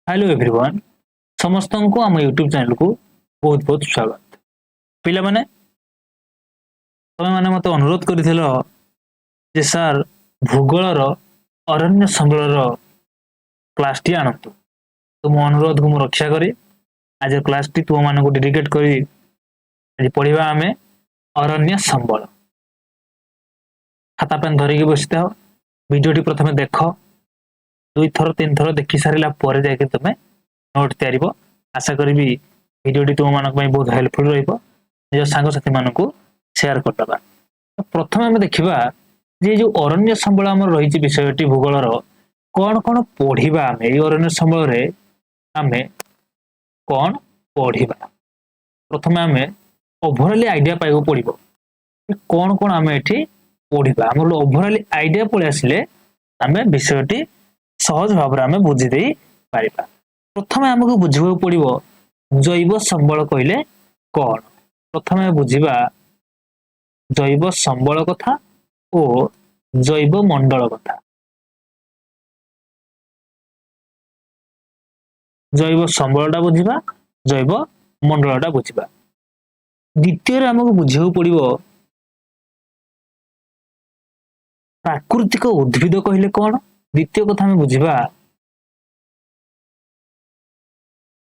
Hello everyone समस्त को आम यूट्यूब चैनल को बहुत बहुत स्वागत। पिला माने तुम माने मत अनुरोध करथिलो जे सर भूगोल अरण्य संबल क्लास टी आनतु तुम अनुरोध को मु रक्षा करी आज क्लास टी तुम मान को डेडिकेट करी आज पढ़िबा आमे अरण्य संबल। खाता पेन धरिकी बसिता हो वीडियो प्रथमे देख दुई थर तीन थर देखि सारिला परे जाके तुमे नोट तैयारी आशा करी वीडियो तुम मान बहुत हेल्पफुल निज सांग साथी मान को शेयर करदबा। प्रथम आम देखा जे जो अरण्य संबल आम रही विषयटी भूगोल कौन कौन पढ़ा आम अरण्य संबल आम कौन पढ़ा प्रथम आम ओभरअली आइडिया पाइबा पड़ो कौन कौन आम ये पढ़ा आम ओभरअली आइडिया पलि आसिले आम विषयटी सहज भाव आम बुझीदे पारिबा। प्रथम आमको बुझा पड़ो जैव संबल कहले कौन प्रथम बुझा जैव संबल कथा और जैव मंडल कथा। जैव संबलटा बुझा जैव मंडलटा बुझा। द्वितीय आमको बुझा पड़ो प्राकृतिक उद्भिद कहले कौन। द्वितीय कथा आम बुझा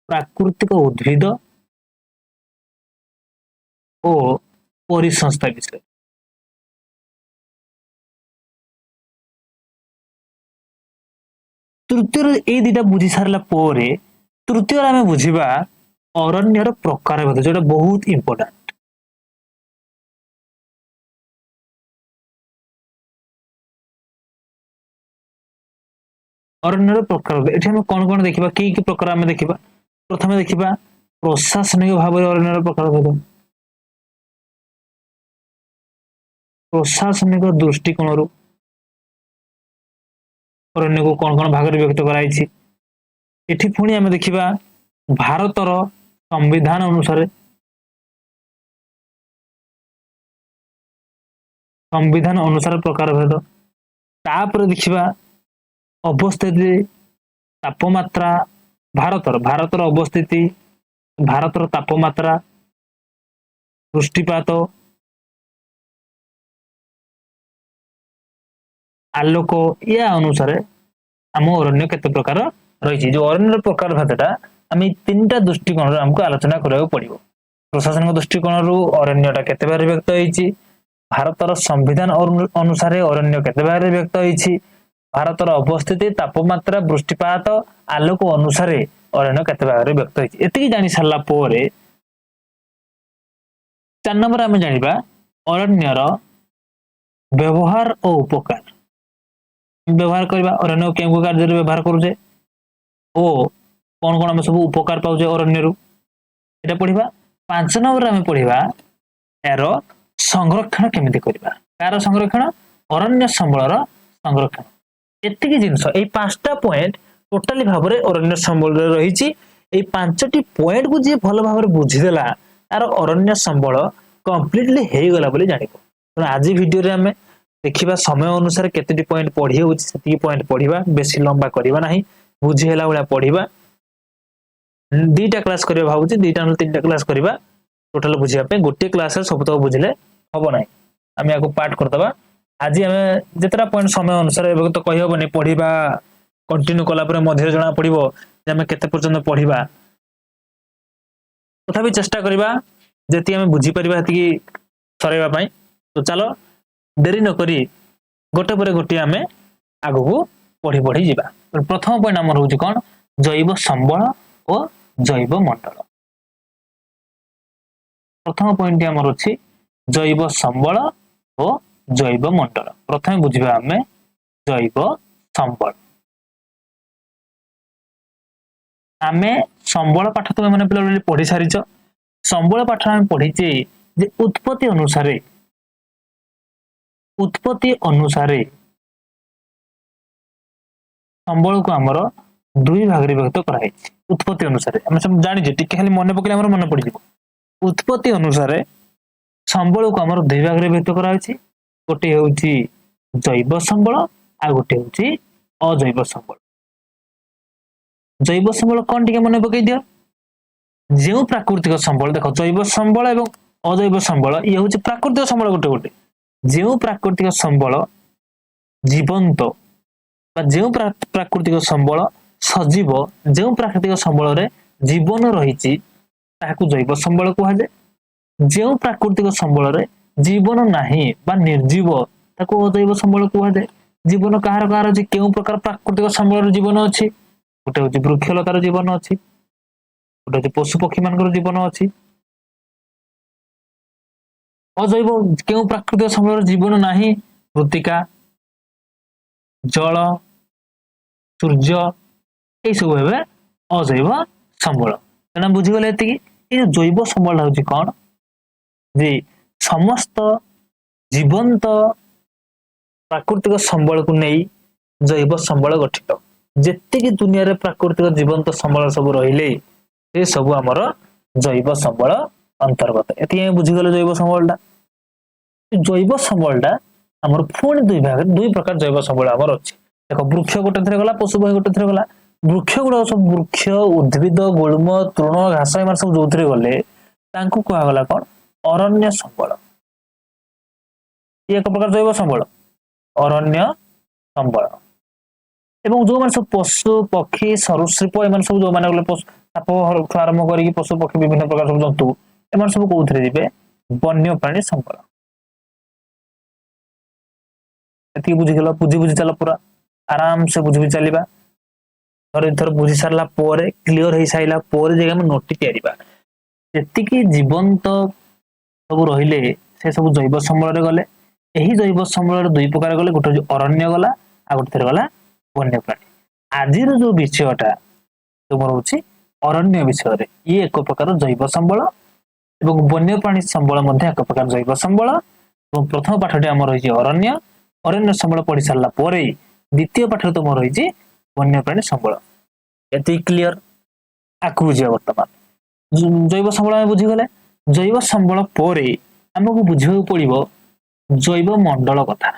प्राकृतिक उद्भिद और परिसंस्था विषय। तृतीय ये दुटा बुझी सारा तृतीय आम बुझा अरण्यर प्रकार भेद जो बहुत इंपोर्टेंट। अरण्यर प्रकार ये कौन कौन देखा कि प्रकार आम देखा प्रथम देखा प्रशासनिक भाव अरण्यर प्रकार भेद प्रशासनिक दृष्टिकोण अरण्य को कौन कौन भाग विभक्त कराई। एठी पुणी आम देखा भारतर संविधान अनुसार प्रकार भेद तापर देखा अवस्थिति तापमात्रा भारतर अवस्थिति भारतर तापमात्रा वृष्टिपात आलोक या अनुसार आम अरण्य केते प्रकार रही। जो अरण्य प्रकार भेदटा आम तीन दृष्टिकोण आमको आलोचना करने पड़ो। प्रशासनिक दृष्टिकोण अरण्यटा केते भाग विभक्त होइछि भारतर संविधान अनुसार अरण्य केते भाग विभक्त होइछि भारतर अवस्थिति तापमात्रा वृष्टिपात आलोक अनुसार अरण्य केते भाग विभक्त होइछि। एतिकी जानि सारला पोरे 4 नंबर आम जानिबा अरण्यर व्यवहार और उपकार। व्यवहार करबा अरण्य केउ कार्य व्यवहार करूजे ओ कौन कौन आम सब उपकार पाउजे अरण्य एटा पढ़िबा। 5 नंबर आम पढ़िबा यार संरक्षण केमिति करबा कार संरक्षण अरण्य संबलर संरक्षण। एतिकी जिंस ए 5टा पॉइंट टोटाली भाव में अरण्य संबल रही। 5टी पॉइंट को जी भल भाव बुझीदेला यार अरण्य संबल कंप्लीटली हो गला बोली जानिबो। आज वीडियो रे आम देखिबा समय अनुसार केतेटी पॉइंट पढ़ी होउछि सेती पॉइंट पढ़िबा बेसी लंबा करबा नाही बुझी होला बला पढ़िबा। 2टा क्लास करबा भाबुछि 2टा न 3टा क्लास करबा टोटल बुझिया पे गोटे क्लास रे सब तो बुझले हबो नाही आम याको पार्ट करतबा। आज आम जितना पॉइंट समय अनुसार एबे तो कहि हबो नै पढ़िबा कंटिन्यू कला पर मध्य जना पड़िबो जे आम केते पर्यंत पढ़िबा तथापि चेष्टा करबा जेति आम बुझी परिबा हेति सरेबा पई। तो चलो देरी न करी गोटे पर गोटे आम आगु को पढ़ी पढ़ी जिबा। प्रथम पॉइंट हमर होउछि कोन जैव संबल और जैव मंडल। प्रथम पॉइंट हमर अछि जैव संबल और जैव मंडल। प्रथम बुझिबा आम जैव संबल। आमे संबल पाठ तुम मैंने पे पढ़ी सारिच। संबल पाठ आम पढ़ीचे जे उत्पत्ति अनुसार संबल को आमर 2 भाग विभक्त कराई। उत्पत्ति अनुसार आम सब जानी टिके खाली मन पकड़े आमर मन पड़। उत्पत्ति अनुसार संबल को आमर 2 भाग विभक्त कराई। गोटे होउछि जैव संबल आ गोटे होउछि अजैव संबल। जैव संबल कौन टिके मन पकई दियो जो प्राकृतिक संबल देख जैव संबल एवं अजैव संबल ये हूँ प्राकृतिक संबल गोटे गोटे जो प्राकृतिक संबल जीवंत जो प्राकृतिक संबल सजीव जो प्राकृतिक संबल रे जीवन रही जैव संबल कहुए जो प्राकृतिक संबल रे जीवन नाही बा निर्जीव ताको अजैव संबल कहुए जीवन कहार कहार अच्छी क्यों प्रकार प्राकृतिक संबल जीवन अच्छी गोटे हूँ वृक्षलतार जीवन अच्छी गोटे हूँ पशु पक्षी मान जीवन अच्छी अजैव क्यों प्राकृतिक संबल जीवन नाही मृत्तिका जल सूर्य ये सब हे अजैव संबल तेना बुझीगले ये जैव संबल हूँ कौन जे समस्त जीवंत प्राकृतिक संबल को नहीं जैव संबल गठित जेतिकी दुनिया रे प्राकृतिक जीवंत संबल सब रहिले ये सब आमर जैव संबल अंतर्गत ये बुझीगले जैव संबलटा जैव संबलटा आमर पुणी दुई प्रकार जैव संबल आमर अच्छी देख वृक्ष गोटे थरे गला पशु पक्षी गोटे थरे गला वृक्ष गुड़ा सब वृक्ष उद्भिद गुल्म तृण घास एम सब जो थे गले कहगला कौन अरण्य संबल ये एक प्रकार जैव संबल अरण्य संबल एवं जो सब पशु पक्षी सरीसृप एम सब जो मैंने साप आरंभ कर पशु पक्षी विभिन्न प्रकार सब जंतु एम सब कौन जी वन्य प्राणी संबल ये बुझीगल बुझी चल पूरा आराम से बुझी चलवा थर बुझी सारा क्लीयर हो सारा जगह नोट या जीवंत सब रहिले से सब जैव संबल गले यही जैव संबल दुई प्रकार गले गोटे अरण्य गला आ गोटे थर गला वन्य प्राणी आज जो विषयटा तुम रोचे अरण्य विषय ये एक प्रकार जैव संबल एवं वन्य प्राणी संबल एक प्रकार जैव संबल और प्रथम पाठटी आम रही अरण्य अरण्य संबल पढ़ी सारा द्वितीय पाठ तुम रही वन्य प्राणी संबल ये क्लीयर आगू बुझा बर्तमान जैव संबल आम बुझीगले जैव संबल पर आमको बुझा पड़ो जैव मंडल कथा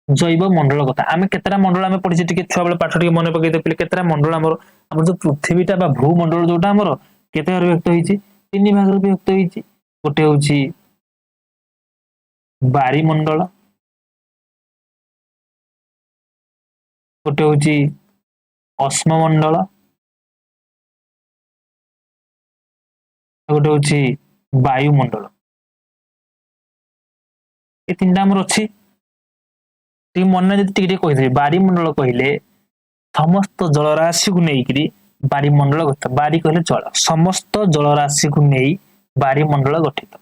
जैव मंडल कथा आम केतटा मंडल आम पढ़ी टी छुआ बेले पाठ टी मन पकई पे केतटा मंडल आम जो पृथ्वीटा भूमंडल जोटा आमर केते भाग विभक्त होती तीन भाग विभक्त होती गोटे हूँ बारीमंडल गोटे हूँ अश्ममंडल गोटे हूँ वायुमंडल ये तीन टाइम अच्छी मन जी कही बारीमंडल कहले समस्त जलराशि को लेकिन बारीमंडल गठित बारी कहले जल समस्त जलराशि को नहीं बारीमंडल गठित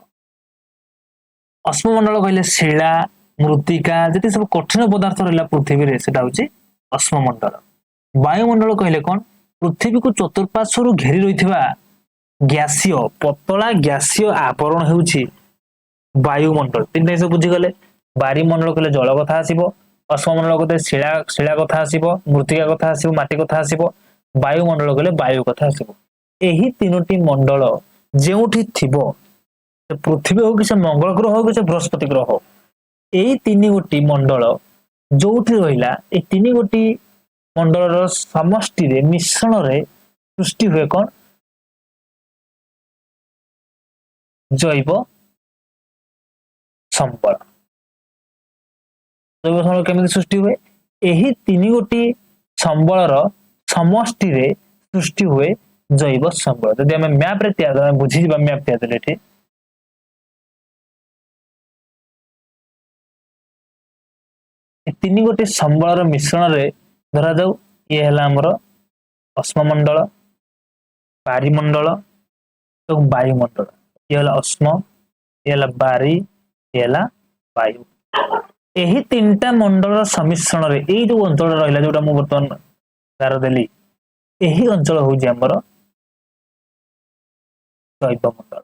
अश्ममंडल कहले शिला मृत्तिका जी सब कठिन पदार्थ रहा पृथ्वी से अश्ममंडल वायुमंडल कहले कौन पृथ्वी को चतुर्पार्श्व घेरी रही गैसीय पतला गैसीय आवरण होउछि वायुमंडल तीन सब बुझीगले बारीमंडल कहले जल कथा आसीबो अश्ममंडल कहले शिला कथा आसीबो मृत्तिका कथा आसीबो माटी कथा आसीबो वायुमंडल कहले वायु कथा आसीबो एही तीनोटी मंडल जेउठी थिबो पृथ्वी हो कि से मंगल ग्रह हो कि से बृहस्पति ग्रह हो एही तीन गोटी मंडल जोठी रहिला ए तीन गोटी मंडल समष्टि रे मिश्रण रे सृष्टि हुए कौन जैव संबल जैव संबल केमिति सृष्टि हुए एही तीन गोटी संबलर समष्टि रे सृष्टि हुए जैव संबल जदि आम मैप रे तैयार बुझी मैप तैयार देले तीन गोटे संबलर मिश्रण रे धरा जाऊ ये है आमर अश्ममंडल बारीमंडल और वायुमंडल ये है अश्म ये है बारी ये है वायु यही तीनटा मंडल सम्मिश्रण रे यही जो अंचल रहा जोटा मुझे बर्तमान गार देली यही अंचल हूँ आमर जैवमंडल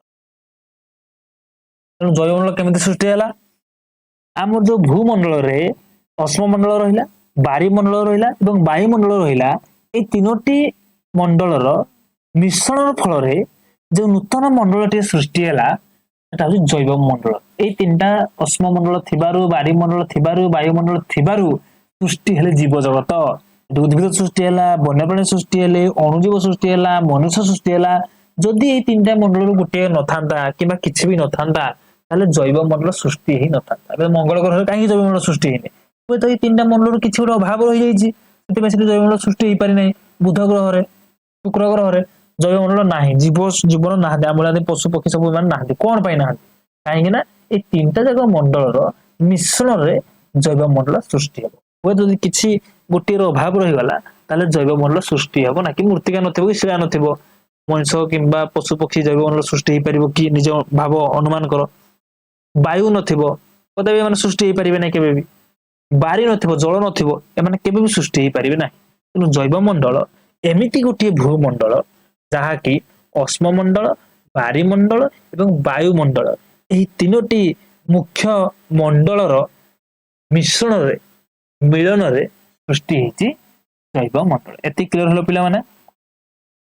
तेणु जैवमंडल केमिति सृष्टि है आमर जो भूमंडल रे अश्ममंडल रहा बारीमंडल रहा और वायुमंडल रहा ये तीनोटी मंडलर मिश्रण फल रे जो नूतन मंडल टी सृष्टि है जैव मंडल ये तीन टा अश्ममंडल थिबारु बारीमंडल थिबारु वायुमंडल थिबारु सृष्टि हेले जीव जगत उद्भिद सृष्टि है, वन्यप्राणी सृष्टि है, अणुजीव सृष्टि है, मनुष्य सृष्टि है। जदि ये तीन टा मंडल गोटे न था कि किसी भी न था ताले जैव मंडल सृष्टि ही न था। मंगल ग्रह कहीं जैव मंडल सृष्टि है हूँ तो ये तीन टा मंडल किसी गोटे अभाव रही जाइए जैव मंडल सृष्टि हो पारि ना। बुध ग्रह शुक्र ग्रह जैव मंडल ना जीव जीवन ना आम पशु पक्षी सब ना कौन पाई ना कहीं ये तीन टा जाक मंडल मिश्रण से जैव मंडल सृष्टि हम हुए जब किसी गोटे अभाव रहीगला ताले जैव मंडल सृष्टि हम ना कि मृत्तिका नथिबो कि शिला नथिबो मनुष्य किंबा पशु पक्षी जैव मंडल सृष्टि हो पार कि निज भाव अनुमान कर। वायु नथिबो कदापि एमाने सृष्टि हो पारे ना केबे भी बारी नथिबो जल नथिबो एमाने केबे भी सृष्टि हो पारे ना। तेणु जैव मंडल एमिति गोटे भूमंडल जहाँकि अश्ममंडल बारिमंडल एवं वायुमंडल यही तीनोटी मुख्य मंडलर मिश्रण रे मिलन रे सृष्टि होती जैव मंडल। एति क्लियर हलो पिला माने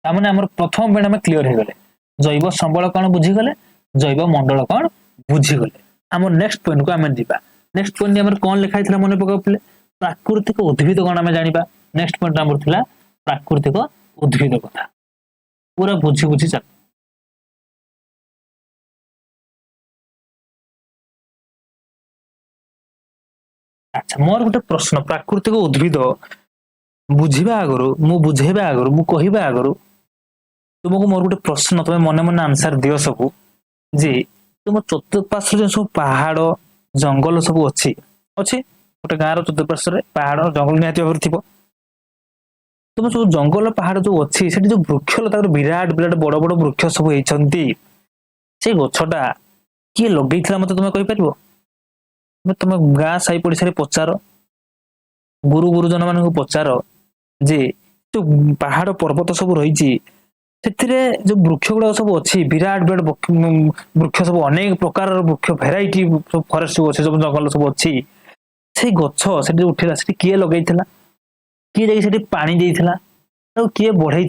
तामाने हमर प्रथम पॉइंट हम क्लियर हो गले जैव संबल कौन बुझीगले जैव मंडल कौन बुझीगले। आम नेक्स्ट पॉइंट को आम जीवा। नेक्स्ट पॉइंट हमर कौन लिखा था मन पकाउले प्राकृतिक उद्भिद कौन आम जानिबा। नेक्स्ट पॉइंट हमर थिला प्राकृतिक उद्भिद कथा पूरा बुझी बुझी चल। अच्छा मोर गोटे प्रश्न प्राकृतिक उद्भिद बुझीबा आगरु मु बुझेबा आगरु मु कहिबा आगरु तुमको मोर गोटे प्रश्न तुम मन मन आंसर दियो सबू जे तुम चतुर्पार्श्व जो सब पहाड़ जंगल सब अच्छी अच्छी गोटे गाँव चतुर्पार्श्व पहाड़ जंगल निहाती भाव थी तुम सब जंगल पहाड़ जो अच्छी से जो वृक्ष लता विराट विराट बड़ बड़ वृक्ष सब होती से गछटा किए लगे मत तुम कहीपर तुम गाँ साई पड़िशा पचार गुरु गुरुजन मान पचार जे जो पहाड़ पर्वत सब रही जो वृक्ष गुड़ा सब अच्छी विराट विराट वृक्ष सब अनेक प्रकार वृक्ष भेराइटी फरेस्ट अच्छे सब जंगल सब अच्छी से गछ से उठिला से किए लगे किए जाकि पानी देइथिला किए बढ़ई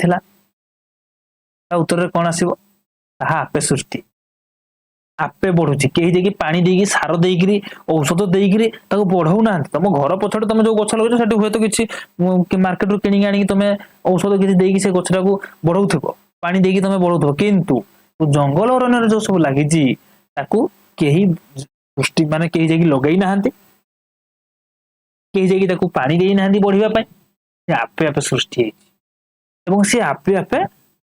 उत्तर कौन आसो आपे सृष्टि आपे बढ़ुची कहीं जाकि पानी देकी सार देकी औषध देकी बढ़ाऊ ना तुम घर पछटे तुम जो गछ लगे हुए तो किसी मार्केट रू किणी आनी तुम औषध किसी देकी से गछटा को बढ़ाऊ पानी देकी तुम बढ़ाऊ किंतु जंगल अरण्य जो सब लगी सृष्टि माने कहीं जाकि लगे ना कहीं जाकि पानी दे ना बढ़िया आपे आपे सृष्टि सी आपे आपे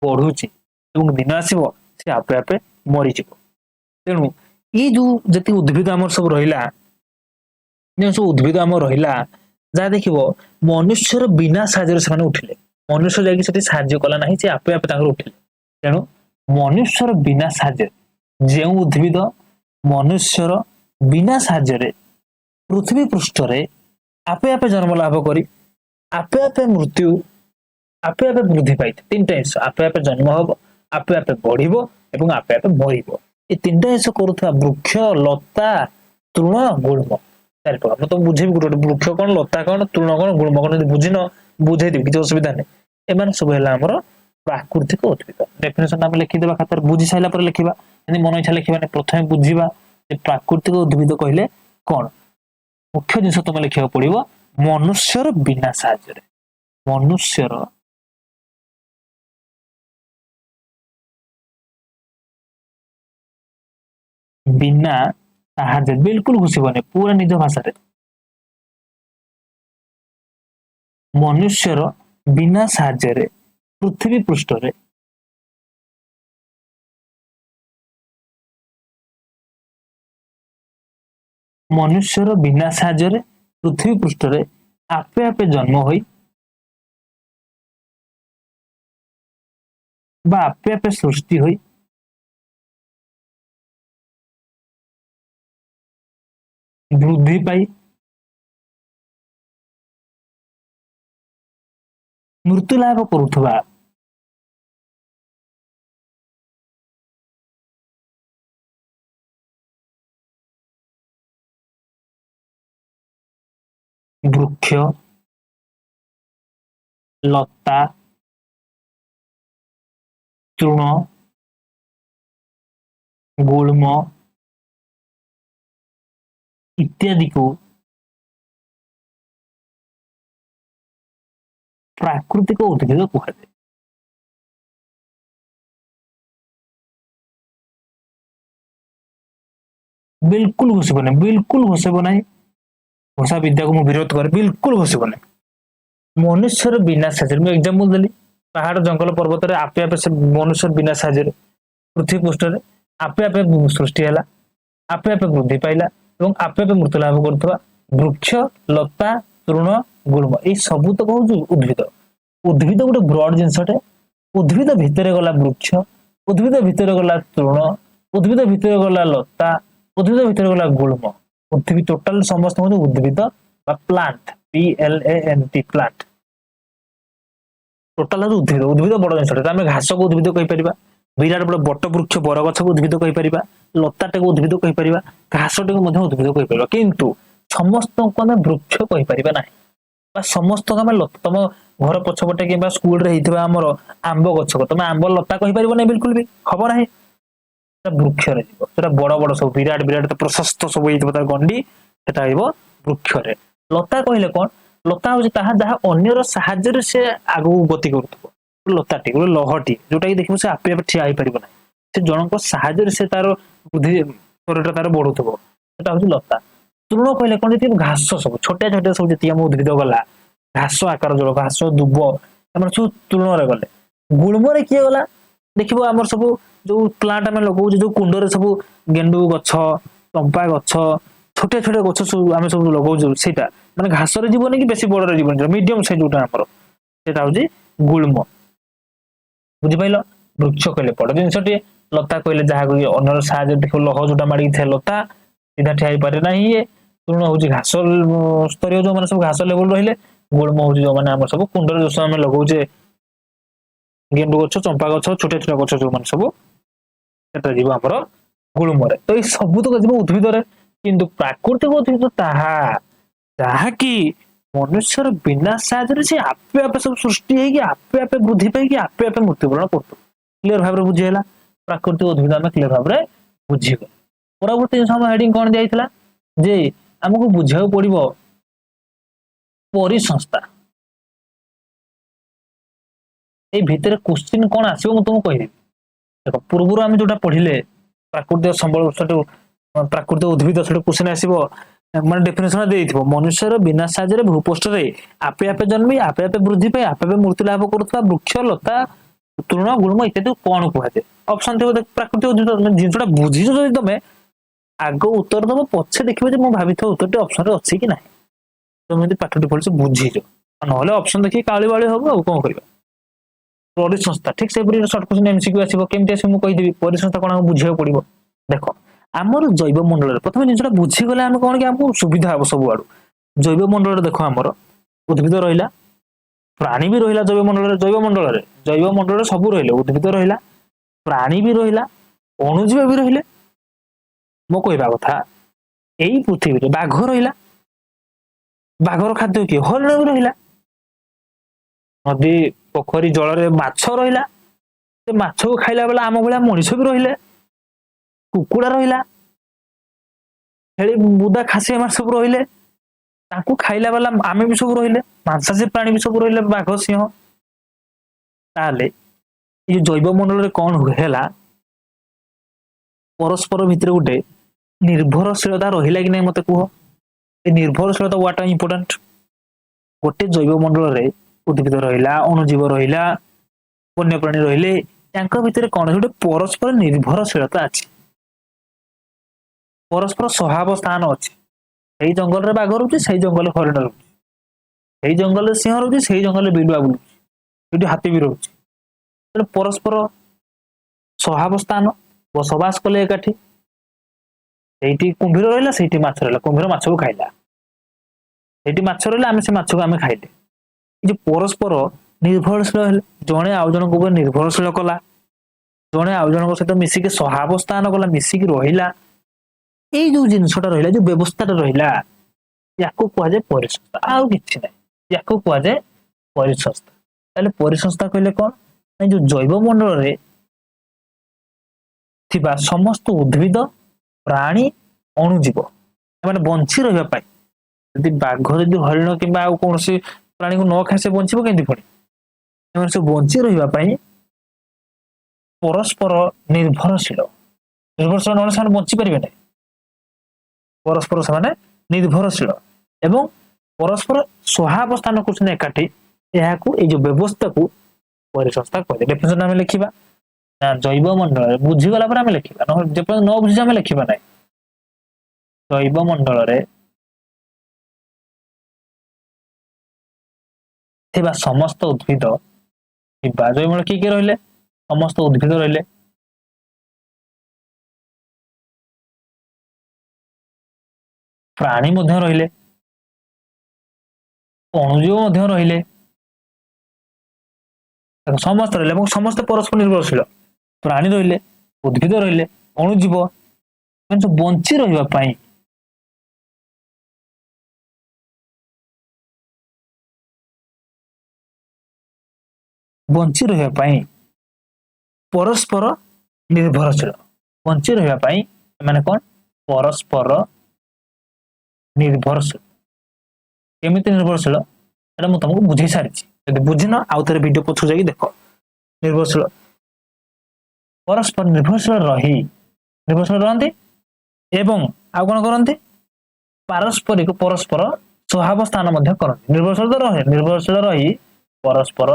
बढ़ुची दिन आसो सी आपे आपे मरीज। तेणु ये जो जी उद्भिद आम सब रहा जो सब उद्भिद आम रहा जहाँ देख मनुष्यर बिना साहाଯ୍य से उठिले मनुष्य जाकि साहाଯ୍य कला ना सी आपे आपे उठिले। तेणु मनुष्यर बिना साहाଯ୍य जो उद्भिद मनुष्यर बिना साहाଯ୍य पृथ्वी पृष्ठ आपे आपे जन्म लाभ करी आपे आपे मृत्यु आपे आपे वृद्धि पाई तीन टा जिन आपे आपे जन्म हम आपे आपे बढ़ और आपे आपे मर ये तीन टा जिन करुवा वृक्ष लता तृण गुल्म चार प्रकार तो बुझे गोटे गोटे वृक्ष कौन लता कौन तृण कौन गुल्म कौन बुझीन बुझे देवी किसी असुविधा नहीं एम सब है प्राकृतिक उद्भिद डेफिनेशन आम लिखिदेवा खातर बुझी सारा लिखा मन इच्छा लिखा प्रथम बुझा प्राकृतिक उद्भिद कहले कौन मुख्य जिन तुम लिखा पड़ो मनुष्यर बिना साहाଯ୍य मनुष्यर बिना साहाଯ୍य बिल्कुल घुसबनी पूरा निज भाषा मनुष्यर बिना साहाଯ୍य पृथ्वी पृष्ठ मनुष्यर बिना साहाଯ୍य पृथ्वी पृष्ठ आपे आपे जन्म होई बा आपे आपे सृष्टि होई वृद्धि पाई मृत्यु लाभ करुवा वृक्ष लता तृण गुल्म इत्यादि को ପ୍ରାକୃତିକ ଉଦ୍ଭିଦ କୁହାଯାଏ। बिल्कुल घोषिब नहीं, बिल्कुल घोषिब नहीं। घोषा विद्या को विरोध करे, बिल्कुल घोषिब नहीं। मनुष्यर बिना साहाଯ୍य मैं एग्जांपल देली, पहाड़ जंगल पर्वत रे आपे आपे से मनुष्य बिना साहाଯ୍य पृथ्वी पृष्ठ रे आपे आपे सृष्टि हैला, आपे आपे वृद्धि पाइला एवं आपे आपे मृत्यु लाभ करथवा वृक्ष लता तृण गुल्म ए सब तो कहू उद्भिद। उद्भिद गोटे ब्रॉड जिनसटे, उद्भिद भितर गला वृक्ष, उद्भिद भितर गला तृण, उद्भिद भितर गला लता, उद्भिद भितर गला गुल्म। उद्भिद टोटल समस्त उद्भिद बा प्लांट, PLANT प्लांट टोटल उद्भिद। उद्भिद बड़ जिनसटे आम घास को उद्भिद कहि परिबा, विराट बड़ बट वृक्ष बरगछ को उद्भिद कहि परिबा, लताटे को उद्भिद कहि परिबा, घासटे को उद्भिद कहि परिबा। किंतु समस्त को आम वृक्ष कहि परिबा नाही बा समस्त को आम तुम घर पछपटे कि स्कूल रे हेइथिबा हमर आंब गछ को तुम आंब लता कहि परिबो नै, बिल्कुल भी खबर नाही। वृक्ष रे जीव सेटा बड़ बड़ सब विराट विराट प्रशस्त सब हेइथिबो तार गंडी, सेटा आइबो वृक्ष रे। लता कहिले कोन, लता होछि ताहा जहा अन्यर सहाय्य रे से आगु गति करथबो। लताटी गोटे लहटी जोटा कि देखिबो से आपे आपे ठिया हेइ परिबो नै, से जनक सहाय्य रे से तार बुद्धि शरीरटा तार बढुथबो, सेटा होछि लता। तृण कहिले कोन, जे घास सब छोटे छोटे सब जे उद्भिद गला घास आकार जो घास दुब हम सब तृण रे गले। गुल्म रे किए गला, देखिबो हमर सब जो प्लांट हम लगाऊ जो कुंड रे सब गेंडू गछ चंपा गछ छोटे छोटे गछ सब हम सब लगाऊ, सेटा माने घास रे जीवन कि बेसी बड़ रे जीवन मीडियम साइज जोटा हमर सेटा होजी गुल्म। बुझि पाइलो, वृक्ष कहले बड़ जिनसटी, लता कहले जहा को अन्यर साहाय्य देखो लह जोटा माडी थे लता सीधा ठिया पारे नाही। ये तृण होजी घास स्तरीय जो माने सब घास लेवल रहिले, गुल्म होजी जो माने हमर सब कुंड रे जो हम लगाऊ जे गेंडू गछ चंपा गछ छोटे छोटे गछ जो माने सब सेटा जीव हमर गुल्म रे। तो ये सब तो जीव उद्भिद रे, किंतु प्राकृतिक उद्भिद ताहा जहा कि मनुष्यर बिना साहाय्य से आपे आपे सब सृष्टि है कि आपे आपे वृद्धि पाई कि आपे आपे मृत्युवरण करतो। क्लियर भाव रे बुझियला, प्राकृतिक उद्भिद हम क्लियर भाव रे बुझिगो। परवर्ती हम हेडिंग कोन जाइतला जे हमकु बुझाउ पड़िबो परिसंस्था। ए भितर क्वेश्चन कोन आसीबो म तुमको कहि देखो, पूर्वरु हम जोटा पढिले प्राकृतिक संबल प्राकृतिक उद्भिद सेटा क्वेश्चन आसीबो माने डेफिनेशन देइथिबो मनुष्यर बिना साहाय्य रे भूपृष्ठ रे आपे आपे जन्मी आपे आपे वृद्धि पाई आपे आपे मृत्यु लाभ करथवा वृक्ष लता तृण गुल्म इत्यादि कोन कुहाजे। ऑप्शन थिबो देख प्राकृतिक उद्भिद जिनसटा बुझिजो जदि तमे आगो उत्तर दबो पछे देखिबो जे म भाबिथो उत्तरटे ऑप्शन रे अछि कि नाही। तमे यदि पाठटी भलसे बुझिजो नहले ऑप्शन देखि काळी बाळी होबो आ कोन करबा। परिसंस्था ठीक से पूरी शॉर्ट क्वेश्चन एमसीक्यू आसीबो केमते आसी म कहि देबी परिसंस्था कोन हम बुझियो पड़िबो। देखो आमर जैव मंडल रे प्रथम जिनसटा बुझी गले हम कोन कि हमको सुविधा हो सब आडू। जैव मंडल रे देखो हमर उद्भिद रहिला, प्राणी भी रहिला जैव मंडल रे। जैव मंडल रे सब रहिले, उद्भिद रहिला, प्राणी भी रहिला, अणुजीव भी रहिले। मो कहबा कथा एई पृथ्वी रे बाघ रहिला, बाघर खाद्य कि हरिण भी रहिला, नदी पोखरी जल रे माछ रहिला, से माछ को खाइला बेला आम भलिया मनुष्य भी रहिले, कुकुड़ा रहिला, छेली बुदा खासी मार सब रहिले, ताकू खाइला बेला आमे भी सब रहिले, मांसाशी प्राणी भी सब रहिले बाघ सिंह। ताले ये जैव मंडल रे कोन हेला परस्पर भितर गुटे निर्भरशीलता रहिला कि नै मते कुहो। ए निर्भरशीलता व्हाट आर इंपोर्टेंट। गोटे जैव मंडल रे उद्भिद रहिला, अणुजीव रहिला, वन्य प्राणी रहिले, यांका भितर कोन गुटे परस्पर निर्भरशीलता अछि, परस्पर सहावस्थान अछि। सेई जंगल रे बाघ रहउछि, सेई जंगल रे हरिण रहउछि, सेई जंगल रे सिंह रहउछि, सेई जंगल रे बिलुआ बुलुछि, सेठी हाथी भी रहउछि। तो परस्पर सहावस्थान बसवास कले एकाठी। सेठी कुंभीर रहला, सेठी माछ रहला, कुंभीर माछ को खाइला, सेठी माछ रहला आमे से माछ को आमे खाइले। ए जे परस्पर निर्भरशील हेले, जणे आउ जण को निर्भरशील कला, जणे आउ जण को सहित मिसी के सहावस्थान कला, मिसी के रहिला। এই जो जिनसटा रहिला, जो व्यवस्थाटा रहिला, याको कुआ जाय परिसंस्था, आउ किछि नै, याको कुआ जाय परिसंस्था। ताले परिसंस्था कहले कोन, नै जो जैव मंडल रे थिबा समस्त उद्भिद प्राणी अणुजीव माने बंची रहबा पाई, यदि बाघ यदि हरिण किबा आउ कोनसी प्राणी को न खासे बंचिबो केंति पड़ी, एमाने सब बंची रहिबा पई परस्पर निर्भरशील निर्भरशील नले से बंची परिबे नै परस्पर से निर्भरशील एवं परस्पर सहावस्थान कर एकाठी यह जो व्यवस्था को परिसंस्था कहते डेफिनेशन आम लिखा ना जैव मंडल बुझीगला पर आम लिखा न बुझी आम लिखा ना जैव मंडल समस्त उद्भिद जैव मंडल किए रहिले समस्त उद्भिद रहिले प्राणी मध्य रहिले अणुजीव रहिले समस्त रहिले समस्त परस्पर निर्भरशील प्राणी रहिले उद्भिद रहिले अणुजीव बंची रहिबा पई बंची रहिबा पई परस्पर निर्भरशील बंची रहिबा पई माने कोन परस्पर निर्भरशील केमिति निर्भरशील एटा मु तुमको बुझी सारी यदि बुझिन आउ थे वीडियो पछू जाई देख निर्भरशील परस्पर निर्भरशील रहती एवं आउ कौन करती पारस्परिक परस्पर सहावस्थान करती निर्भरशील तो रहे निर्भरशील रही परस्पर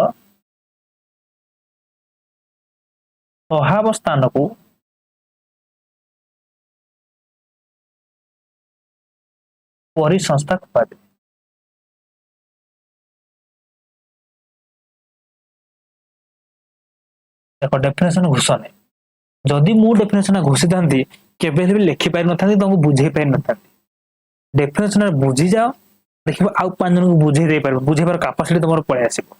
सहावस्थान को परिसंस्था कहते देख डेफिनेशन घोषणे जदि मु डेफिनेशन घोषी था केबे भी लिखि पारि नथांती तुमको बुझे पारि नथांती डेफिनेशन बुझी जाओ देखिबो आउ पांच जन को बुझे दे पार बुझेबार कैपेसिटी तुमर पळे आसीबो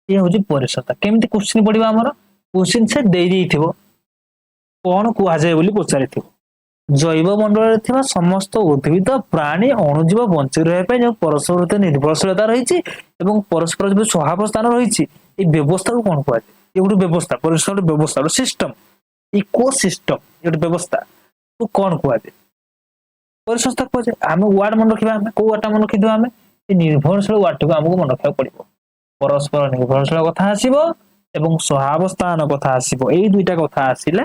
ये होची परिसंस्था केमिति क्वेश्चन पडिबा हमर क्वेश्चन से दे देइथिबो कोन कुआ जाय बोली पचारिथिबो जैव मंडल थिबा समस्त उद्भिद प्राणी अणुजीव बंची रहे पे जो परस्पर निर्भरशीलता रही एवं परस्पर जो सहावस्थान रही ए व्यवस्था को कौन कहते ये गोटे व्यवस्था परिसर व्यवस्था सिस्टम इकोसिस्टम ये व्यवस्था तो कौन कहते परिसंस्था कहते आम वार्ड मन रखा आम कौ वार्ड मन रखी आम निर्भरशील वार्ड को आमको मन रखा पड़ो परस्पर निर्भरशील कथा आसो एवं सहावस्थान कथा आसो यही दुईटा कथा आसिले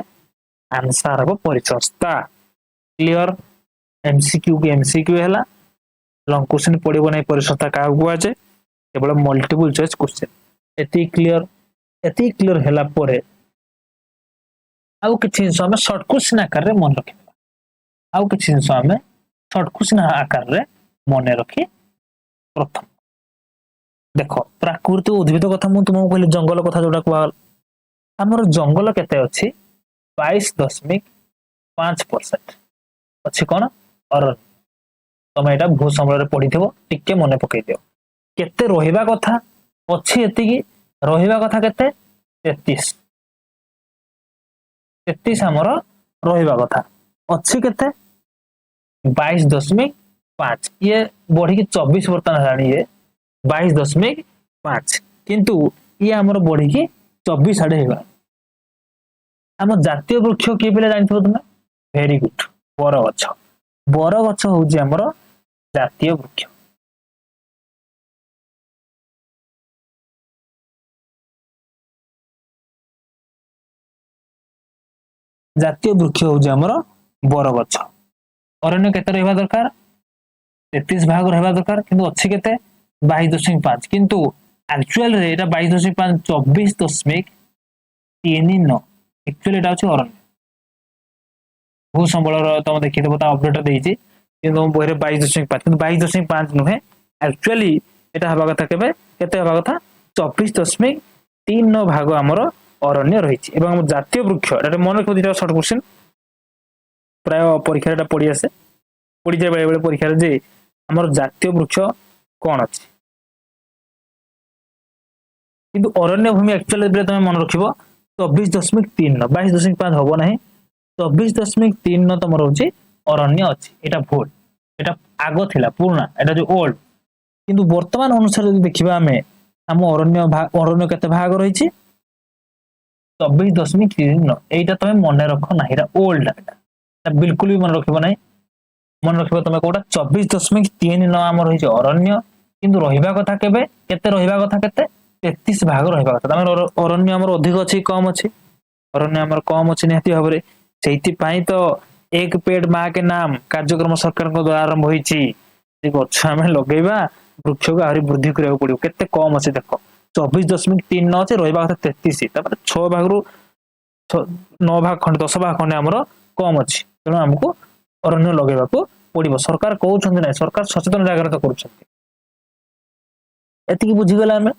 आंसर हम परिसंस्था क्लियर एमसीक्यू की एमसीक्यू है लॉन्ग क्वेश्चन पड़ो ना परिसंस्था क्या कहुए केवल मल्टीपल चॉइस क्वेश्चन एति क्लियर हैला परे आउ किछि जिंस हम शॉर्ट क्वेश्चन आकार रे मन रखि आउ किछि जिंस हम शॉर्ट क्वेश्चन आकार रे मन रखि प्रथम देखो प्राकृतिक उद्भिद कथा मु तुमको कहली जंगल कथा जोटा कहल हमर जंगल केते अछि 22.5% अच्छी कौन अरण्य तुम यहाँ भू समय पढ़ी टिके मन पकई दियो केते रहिबा कथा अच्छी एतिकी रहिबा कथा केते 33 हमर रहिबा कथा अच्छी केते 22.5 ये बढ़ी की 24 वर्तमान हेलानी ये 22.5 किंतु ये हमर बढ़ी की 24 आड़े हेगा हम जातीय वृक्ष किए पे जानथिबो तुमे वेरी गुड बरगछ हूँ आमर जातीय वृक्ष जातीय वृक्ष हूँ आमर बरगछ अरण्य केते रहबा दरकार 33 भाग रहबा दरकार किंतु अच्छी केते 22.5 किंतु एक्चुअल रे एटा 22.5 24.39 एक्चुअली एटा अछि अरण्य भू संबल तुम देखिए अपडेट देती बही 22.5 22.5 नुहे एक्चुअली एटा हवा कथा केबे केते हवा कथा 24.3 भाग आमर अरण्य रही जातीय वृक्ष मन रखिए दुटा शॉर्ट क्वेश्चन प्राय परीक्षा पड़ी आसे पड़ी जाए बेले परीक्षा जे आमर जातीय वृक्ष कौन अच्छी किंतु अरण्य भूमि एक्चुअली तुम मन रखिबो 24.3 22.5 हम ना 24.3 तुम रोचे अरण्य अच्छी एटा भूल एटा आग थिला पुराना एटा जो ओल्ड किंतु वर्तमान अनुसार यदि देखिबा हमें हम अरण्य केते भाग रही 24.3 एटा तुम मन रख ना एटा ओल्ड एटा बिल्कुल भी मन रखिबो नै मन रखिबो तुम कोटा 24.3 आम रही अरण्य किंतु रहिबा कथा केबे केते रहिबा कथा केते 33 भाग रहिबा କଥା तमर अरण्य हमर अधिक अछि कम अछि अरण्य हमर कम अछि निहति भाबरे सेति पई तो एक पेड़ मां के नाम कार्यक्रम सरकार को द्वारा आरंभ होईची जे गछ हमें लगेबा वृक्ष को आहुरी वृद्धि କରିବାକୁ पड़ियो केते कम अछि देखो 24.39 अछि रहिबा କଥା 33 तापर 6 भाग रु 9 भाग खंड 10 भाग खंड हमर कम अछि तेणु हमको अरण्य लगेबा को पड़िबो सरकार कहउछन नै सरकार सचेतन जागृत करूछन एति की बुझी गेला हमें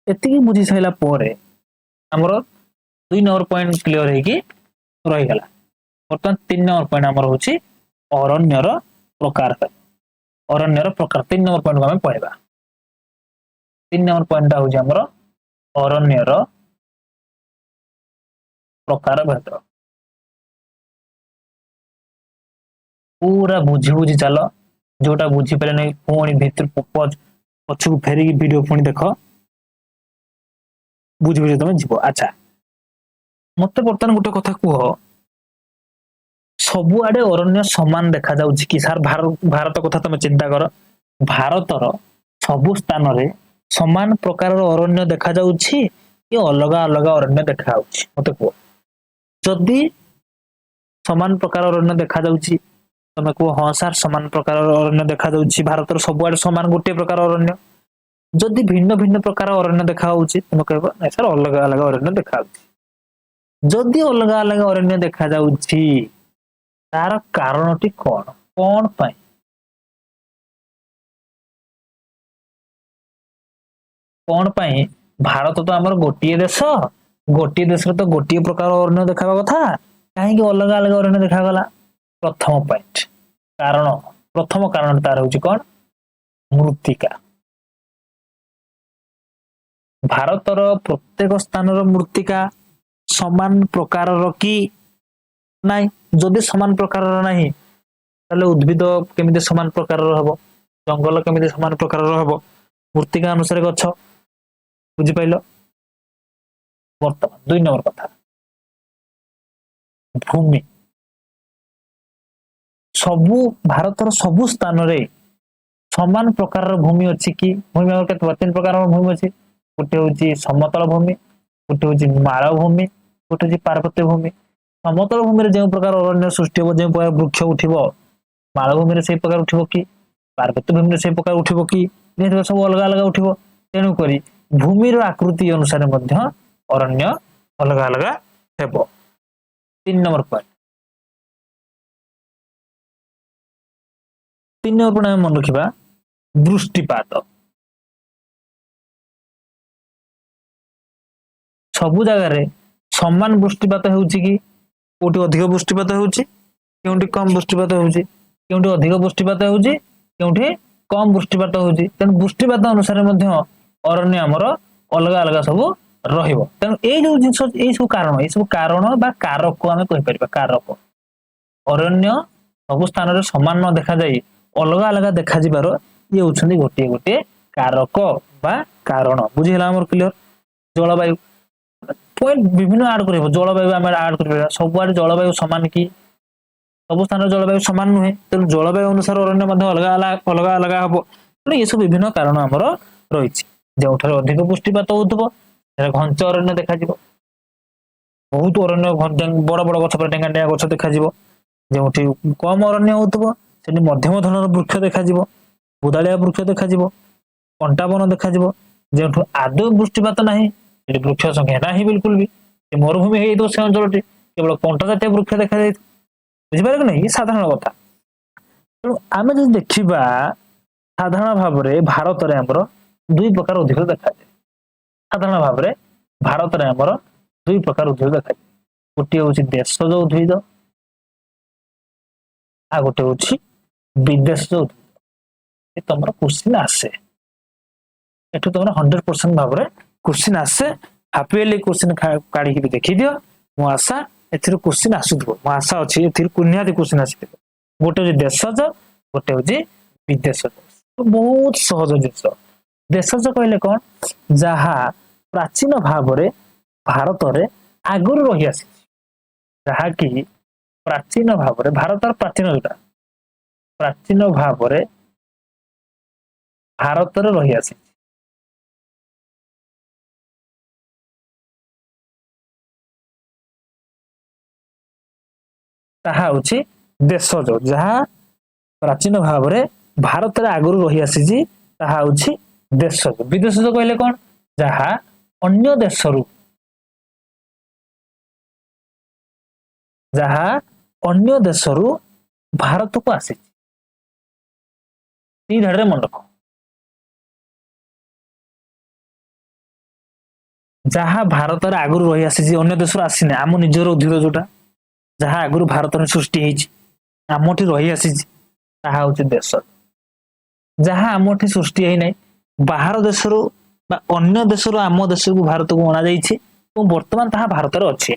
एति की बुझी सैला परे हमर 2 नंबर पॉइंट क्लियर है कि रहि गेला बर्तमान 3 नंबर पॉइंट हमर होची अरण्यर प्रकार अरण्यर प्रकार 3 नंबर पॉइंट को हम पढिबा 3 नंबर पॉइंट ता होची हमर अरण्यर प्रकार भेद पूरा बुझी बुझी चलो जोटा बुझी पले नै पुणी भीतर पछू फेरी वीडियो पुणी देखो बुझी बुझी तमे जीवो अच्छा मते बर्तमान गुटे कथा कुह सबु आडे अरण्य समान देखा जाउछि कि सर भारत कथा तमे चिंता कर भारतर सबु स्थान रे समान प्रकार अरण्य देखा जाउछि कि अलग अलग अरण्य देखा जाउछि मते कुह जदि समान प्रकार अरण्य देखा जाउछि तमे को हां सर समान प्रकार अरण्य देखा जाउछि भारतर सबु आडे समान गुटे प्रकार अरण्य जदि भिन्न भिन्न प्रकार अरण्य देखा होउछि तमे कहबो नै सर अलग अलग अरण्य देखा होउछि जदि अलग अलग अरण्य देखा जाउछि तार कारणटी कोन पई कोन पई भारत तो हमर गोटिए देश तो गोटिए प्रकार अरण्य देखाबा कथा काहे कि अलग अलग अरण्य देखा गला प्रथम पॉइंट कारण प्रथम कारण तार होउछि कोन मृत्तिका भारतर प्रत्येक स्थान मृत्तिका समान प्रकार कि नाई जदि समान प्रकार नाही ताले उद्भिद केमिते समान प्रकार हबो जंगल केमिते समान प्रकार हबो मृत्तिका अनुसार गछ बुझि पाइलो वर्तमान 2 नंबर कथा भूमि सबु भारतर सबु स्थान रे समान प्रकार भूमि अछि कि भूमि और केते 3 प्रकार भूमि अछि गोटे होची समतल भूमि गोटे होची मालभूमि गोटे होची पार्वत्य भूमि समतल भूमि रे जे प्रकार अरण्य सृष्टि हो जे प्रकार वृक्ष उठिबो मालभूमि रे से प्रकार उठिबो कि पार्वत्य भूमि रे से प्रकार उठिबो कि ने सब अलग अलग उठिबो तेनु करी भूमि रो आकृति अनुसार मध्य अरण्य अलग अलग हेबो 3 नंबर पॉइंट 3 नंबर पॉइंट मन रखिबा दृष्टिपात सबु जगह रे समान वृष्टिपात होउची कि कोठी अधिक वृष्टिपात होउची केउठी कम वृष्टिपात होउची केउठी अधिक वृष्टिपात होउची केउठी कम वृष्टिपात होउची तन वृष्टिपात अनुसार मध्य अरण्य हमर अलग अलग सब रहिबो तन ए जो जिंस ए सब कारण बा कारक को हमें कहि परिबा कारक अरण्य सब स्थान रे समान न देखा जाई अलग अलग देखा जिबारो ये होछनी गोटे गोटे कारक बा कारण बुझिला हमर क्लियर जलवायु पॉइंट विभिन्न ऐड करबो जलवायु हम ऐड करबा सब आडे जलवायु समान कि सब स्थान जलवायु समान नुहे तेणु जलवायु अनुसार अरण्य मध्ये अलग अलग हबो तेणु ये सब विभिन्न कारण हमर रहिछि जोठार अधिक पुष्टिपात होउतबो घंच अरण्य देखा जिवो बहुत अरण्य बड़ बड़ गछ पर डेंगा डेंगा गछ देखा जिवो जोठी कम अरण्य होउतबो सेठी मध्यम धरनर वृक्ष देखा जिवो बुदालिया वृक्ष देखा जिवो कंटा वन देखा जिवो जोठु आदौ पुष्टिपात नाही एटी वृक्ष संख्या नाही बिल्कुल भी मरुभूमि हे दो से अंचलटी केवल कंटा जातीय वृक्ष देखा जाय बुझि पारे कि नहीं साधारण कथा तो आमे जे देखिबा साधारण भाव रे भारत रे हमर दुई प्रकार उद्भिद देखा जाय साधारण भाव रे भारत रे हमर दुई प्रकार उद्भिद देखा जाय गोटे होची देशज उद्भिद आ गोटे होची विदेशज उद्भिद ए तमरा क्वेश्चन आसे एठु तमरा 100% भाव रे क्वेश्चन आसे हापीली क्वेश्चन काढी के देखि दियो मो आशा एथिर क्वेश्चन आसुथबो मो आशा अछि एथिर कुन्यादि क्वेश्चन आसिथबो गोटे जे देशज गोटे होची विदेशज बहुत सहज जिंस देशज कहले कोन जहा प्राचीन भाव रे भारत रे आगुर रहि आसी जहा कि प्राचीन भाव रे भारतर प्राचीन भाव रे भारत रे रहि आसी ତାହା ହେଉଛି ଦେଶଜ, ଯାହା ପ୍ରାଚୀନ ଭାବରେ ଭାରତରେ ଆଗରୁ ରହି ଆସିଛି ତାହା ହେଉଛି ଦେଶଜ। ବିଦେଶଜ କହିଲେ କଣ? ଯାହା ଅନ୍ୟ ଦେଶରୁ ଭାରତକୁ ଆସିଛି। ती ଧାଡିରେ ମନେ ରଖ। ଯାହା ଭାରତରେ ଆଗରୁ ରହି ଆସିଛି, ଅନ୍ୟ ଦେଶରୁ ଆସିନି, ଆମ ନିଜର ଉଦ୍ଭିଦ ଯୋଉଟା ଯାହା ଆଗରୁ ଭାରତରେ ସୃଷ୍ଟି ହେଇଛି, ଆମଠି ରହି ଆସିଛି, ତାହା ହେଉଛି ଦେଶ। ଯାହା ଆମଠି ସୃଷ୍ଟି ହେଇନାହିଁ, ବାହାର ଦେଶରୁ ବା ଅନ୍ୟ ଦେଶରୁ ଆମ ଦେଶକୁ ଭାରତକୁ ଅଣାଯାଇଛି ଏବଂ ବର୍ତ୍ତମାନ ତାହା ଭାରତରେ ଅଛି,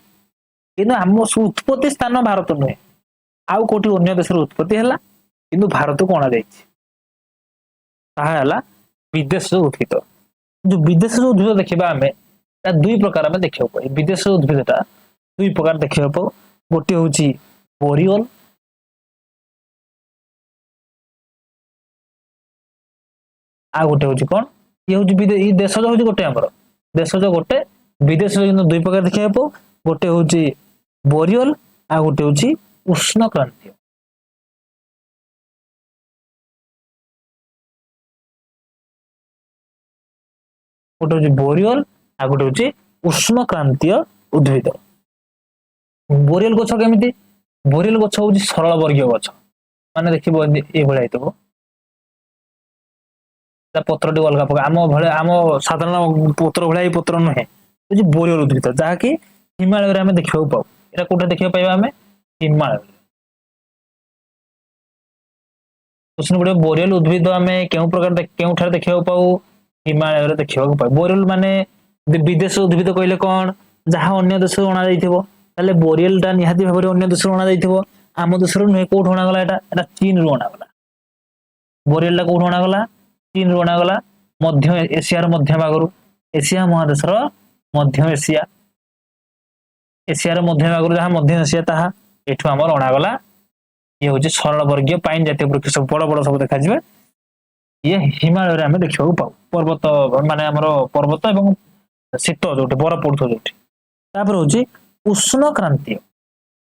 କିନ୍ତୁ ଆମ ଉତ୍ପତ୍ତି ସ୍ଥାନ ଭାରତ ନୁହେଁ, ଆଉ କୋଉଠି ଅନ୍ୟ ଦେଶର ଉତ୍ପତ୍ତି ହେଲା କିନ୍ତୁ ଭାରତକୁ ଅଣାଯାଇଛି, ତାହା ହେଲା ବିଦେଶ ଉଦ୍ଭିଦ। ଯୋଉ ବିଦେଶ ଉଦ୍ଭିଦ ଦେଖିବା ଆମେ ଦୁଇ ପ୍ରକାର ଆମେ ଦେଖିବାକୁ ପାଇ। ବିଦେଶ ଉଦ୍ଭିଦଟା ଦୁଇ ପ୍ରକାର ଦେଖିବାକୁ ପାଉ। ଗୋଟିଏ ହେଉଛି ବୋରିଓଲ, ଆଉ ଗୋଟେ ହେଉଛି କଣ? ଇଏ ହେଉଛି ଦେଶଜ ହେଉଛି ଗୋଟେ, ଆମର ଦେଶଜ ଗୋଟେ, ବିଦେଶ କିନ୍ତୁ ଦୁଇ ପ୍ରକାର ଦେଖିବାକୁ ପାଉ। ଗୋଟେ ହେଉଛି ବୋରିଓଲ, ଆଉ ଗୋଟେ ହେଉଛି ଉଷ୍ଣକ୍ରାନ୍ତୀୟ। ଗୋଟେ ହେଉଛି ବୋରିଓଲ, ଆଉ ଗୋଟେ ହେଉଛି ଉଷ୍ଣକ୍ରାନ୍ତୀୟ ଉଦ୍ଭିଦ। ବୋରିଓଲ ଗଛ କେମିତି? ବୋରିଓଲ ଗଛ ହେଉଛି ସରଳ ବର୍ଗୀୟ ଗଛ, ମାନେ ଦେଖିବ ଏଇଭଳିଆ ହେଇଥିବ, ତା ପତ୍ରଟି ଅଲଗା ପ୍ରକାର, ଆମ ଭଳିଆ ଆମ ସାଧାରଣ ପତ୍ର ଭଳିଆ ଏଇ ପତ୍ର ନୁହେଁ, ହେଉଛି ବୋରିଓଲ ଉଦ୍ଭିଦ, ଯାହାକି ହିମାଳୟରେ ଆମେ ଦେଖିବାକୁ ପାଉ। ଏଟା କୋଉଟା ଦେଖିବାକୁ ପାଇବା ଆମେ? ହିମାଳୟ। ବୋରିଓଲ ଉଦ୍ଭିଦ ଆମେ କେଉଁଠାରେ ଦେଖିବାକୁ ପାଉ? ହିମାଳୟରେ ଦେଖିବାକୁ ପାଉ। ବୋରିଓଲ ମାନେ ବିଦେଶ ଉଦ୍ଭିଦ କହିଲେ କଣ? ଯାହା ଅନ୍ୟ ଦେଶରୁ ଅଣାଯାଇଥିବ। ତାହେଲେ ବୋରିଓଲ ଟା ନିହାତି ଭାବରେ ଅନ୍ୟ ଦେଶରୁ ଅଣାଯାଇଥିବ, ଆମ ଦେଶରୁ ନୁହେଁ। କୋଉଠୁ ଅଣାଗଲା? ଏଟା ଚୀନରୁ ଅଣାଗଲା। ବୋରିଓଲ ଟା କୋଉଠୁ ଅଣାଗଲା? ଚୀନରୁ ଅଣାଗଲା, ମଧ୍ୟ ଏସିଆର ମଧ୍ୟ ଭାଗରୁ, ଏସିଆ ମହାଦେଶର ମଧ୍ୟ ଏସିଆର ମଧ୍ୟ ଭାଗରୁ ଯାହା ମଧ୍ୟ ଏସିଆ, ତାହା ଏଠୁ ଆମର ଅଣାଗଲା। ଇଏ ହେଉଛି ସରଳ ବର୍ଗୀୟ ପାଇନ ଜାତୀୟ ବୃକ୍ଷ, ସବୁ ବଡ ବଡ ସବୁ ଦେଖାଯିବେ। ଇଏ ହିମାଳୟରେ ଆମେ ଦେଖିବାକୁ ପାଉ, ପର୍ବତ ମାନେ ଆମର ପର୍ବତ ଏବଂ ଶୀତ ଯୋଉଠି ବରଫ ପଡୁଥିବ ଯୋଉଠି। ତାପରେ ହେଉଛି ଉଷ୍ଣକ୍ରାନ୍ତୀୟ।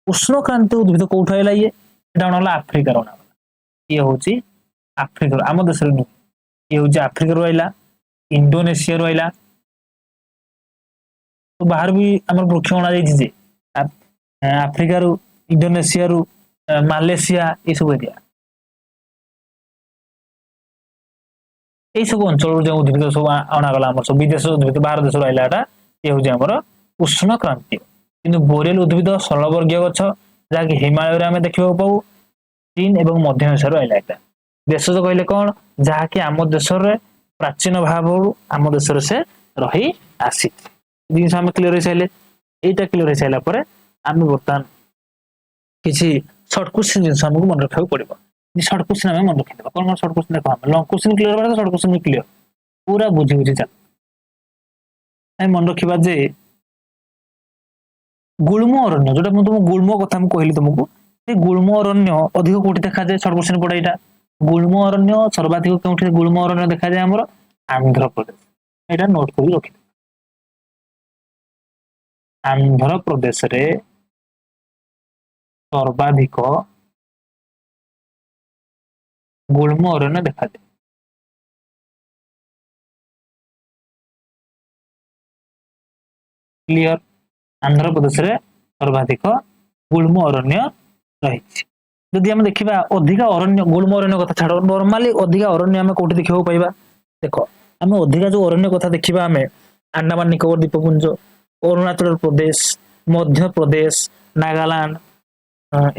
ଉଷ୍ଣକ୍ରାନ୍ତୀୟ ଉଦ୍ଭିଦ କୋଉଠୁ ଆଇଲା? ଏଟା ଅଣାଗଲା ଆଫ୍ରିକାର ଅଣାଗଲା। ଇଏ ହେଉଛି ଆଫ୍ରିକାର, ଆମ ଦେଶରେ ନୁହେଁ। ଇଏ ହେଉଛି ଆଫ୍ରିକାରୁ ଆଇଲା, ଇଣ୍ଡୋନେସିଆରୁ ଆଇଲା। ବାହାରୁ ବି ଆମର ବୃକ୍ଷ ଅଣାଯାଇଛି ଯେ, ଆଫ୍ରିକାରୁ, ଇଣ୍ଡୋନେସିଆରୁ, ମାଲେସିଆ, ଏସବୁ ଏରିଆ, ଏଇ ସବୁ ଅଞ୍ଚଳରୁ ଯେଉଁ ଉଦ୍ଭିଦ ସବୁ ଅଣାଗଲା, ଆମର ସବୁ ବିଦେଶ ଉଦ୍ଭିଦ, ବାହାର ଦେଶରୁ ଆଇଲା। ଏଟା ଇଏ ହେଉଛି ଆମର ଉଷ୍ଣକ୍ରାନ୍ତୀୟ। କିନ୍ତୁ ବୋରିଓଲ ଉଦ୍ଭିଦ ସରଳ ବର୍ଗୀୟ ଗଛ, ଯାହାକି ହିମାଳୟରେ ଆମେ ଦେଖିବାକୁ ପାଉ, ଚୀନ ଏବଂ ମଧ୍ୟ ଏସିଆରୁ ଆଇଲା। ଏଟା ଦେଶଜ କହିଲେ କଣ? ଯାହାକି ଆମ ଦେଶରେ ପ୍ରାଚୀନ ଭାବରୁ ଆମ ଦେଶରେ ସେ ରହି ଆସିଛି। ଜିନିଷ ଆମେ କ୍ଲିୟର ହେଇସାରିଲେ। এইটা କ୍ଲିୟର ହେଇସାରିଲା ପରେ ଆମେ ବର୍ତ୍ତମାନ କିଛି ସର୍ଟ କ୍ୱେଶ୍ଚିନ ଜିନିଷ ଆମକୁ ମନେ ରଖିବାକୁ ପଡିବ। ସର୍ଟ କ୍ୱେଶ୍ଚିନ ଆମେ ମନେ ରଖିଦେବା। କଣ ସର୍ଟ କ୍ୱେଶ୍ଚିନ ଦେଖ, ଆମେ ଲଙ୍ଗ କ୍ୱେଶ୍ଚିନ କ୍ଲିୟର ହେବା, ସର୍ଟ କ୍ୱେଶ୍ଚିନ ବି କ୍ଲିୟର, ପୁରା ବୁଝି ଚାଲ। ଆମେ ମନେ ରଖିବା ଯେ ଗୁଳ୍ମ ଅରଣ୍ୟ, ଯୋଉଟା ମୁଁ ତୁମକୁ ଗୁଳ୍ମ କଥା ମୁଁ କହିଲି ତୁମକୁ, ସେ ଗୁଳ୍ମ ଅରଣ୍ୟ ଅଧିକ କୋଉଠି ଦେଖାଯାଏ? ସର୍ଟ କ୍ୱେଶ୍ଚିନ ପଡେ ଏଇଟା। ଗୁଳ୍ମ ଅରଣ୍ୟ ସର୍ବାଧିକ କେଉଁଠି ଗୁଳ୍ମ ଅରଣ୍ୟ ଦେଖାଯାଏ? ଆମର ଆନ୍ଧ୍ରପ୍ରଦେଶ। ଏଇଟା ନୋଟ କରି ରଖିବା। ଆନ୍ଧ୍ରପ୍ରଦେଶରେ ସର୍ବାଧିକ ଗୁଳ୍ମ ଅରଣ୍ୟ ଦେଖାଯାଏ। କ୍ଲିୟର? ଆନ୍ଧ୍ରପ୍ରଦେଶରେ ସର୍ବାଧିକ ଗୁଳ୍ମ ଅରଣ୍ୟ ରହିଛି। ଯଦି ଆମେ ଦେଖିବା ଅଧିକା ଅରଣ୍ୟ, ଗୁଳ୍ମ ଅରଣ୍ୟ କଥା ଛାଡ, ନର୍ମାଲି ଅଧିକା ଅରଣ୍ୟ ଆମେ କୋଉଠି ଦେଖିବାକୁ ପାଇବା? ଦେଖ, ଆମେ ଅଧିକା ଯୋଉ ଅରଣ୍ୟ କଥା ଦେଖିବା, ଆମେ ଆଣ୍ଡାମାନ ନିକୋବର ଦ୍ୱୀପପୁଞ୍ଜ, ଅରୁଣାଚଳ ପ୍ରଦେଶ, ମଧ୍ୟପ୍ରଦେଶ, ନାଗାଲାଣ୍ଡ,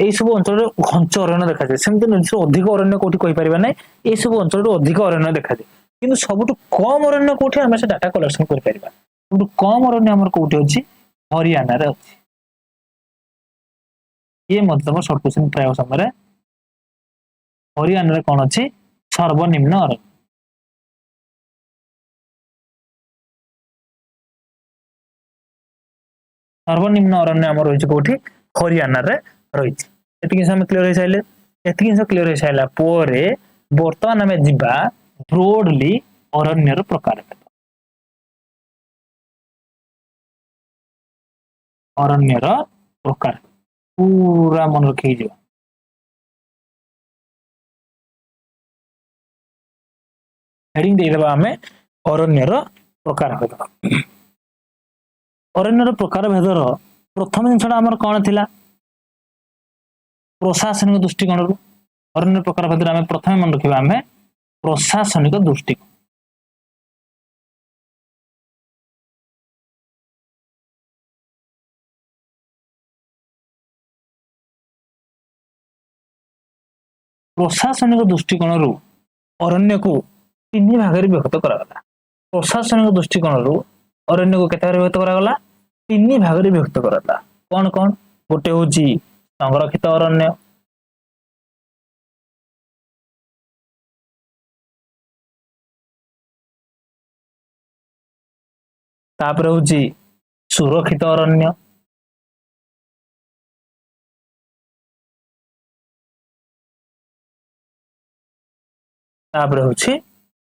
ଏଇ ସବୁ ଅଞ୍ଚଳରେ ଘଞ୍ଚ ଅରଣ୍ୟ ଦେଖାଯାଏ। ସେମିତି ନିର୍ଦ୍ଦିଷ୍ଟ ଅଧିକ ଅରଣ୍ୟ କୋଉଠି କହିପାରିବା ନାହିଁ। ଏଇ ସବୁ ଅଞ୍ଚଳରେ ଅଧିକ ଅରଣ୍ୟ ଦେଖାଯାଏ। କିନ୍ତୁ ସବୁଠୁ କମ ଅରଣ୍ୟ କୋଉଠି? ଆମେ ସେ ଡାଟା କଲେକ୍ସନ କରିପାରିବା। ସବୁଠୁ କମ ଅରଣ୍ୟ ଆମର କୋଉଠି ଅଛି? ହରିୟାଣାରେ ଅଛି। ଇଏ ମଧ୍ୟ ତମ ସର୍ଟ କ୍ୱେଶ୍ଚିନ ପ୍ରାୟ ସମୟରେ, ହରିୟାଣାରେ କଣ ଅଛି? ସର୍ବନିମ୍ନ ଅରଣ୍ୟ। ସର୍ବନିମ୍ନ ଅରଣ୍ୟ ଆମର ରହିଛି କୋଉଠି? ହରିୟାଣାରେ ରହିଛି। ଏତିକି ଆମେ କ୍ଲିୟର ହେଇସାରିଲେ। ଏତିକି ଜିନିଷ କ୍ଲିୟର ହେଇସାରିଲା ପରେ ବର୍ତ୍ତମାନ ଆମେ ଯିବା ବ୍ରୋଡଲି ଅରଣ୍ୟର ପ୍ରକାର। ଅରଣ୍ୟର ପ୍ରକାର पूरा मन रखी जो हेडिंग देदेबा आमे अरण्यर प्रकार भेद अरण्यर प्रकार भेदर प्रथम जिनसा आमर कौन थिला प्रशासनिक दृष्टिकोण अरण्य प्रकार भेदर आमे प्रथम मन रखिबा आमे प्रशासनिक दृष्टिकोण प्रशासनिक दृष्टिकोण अरण्य को तीन भाग में विभक्त करागला प्रशासनिक दृष्टिकोण अरण्य को केते विभक्त करागला तीन भाग में विभक्त करागला कौन कौन गोटे होची संरक्षित अरण्य तापर होची सुरक्षित अरण्य तापर होची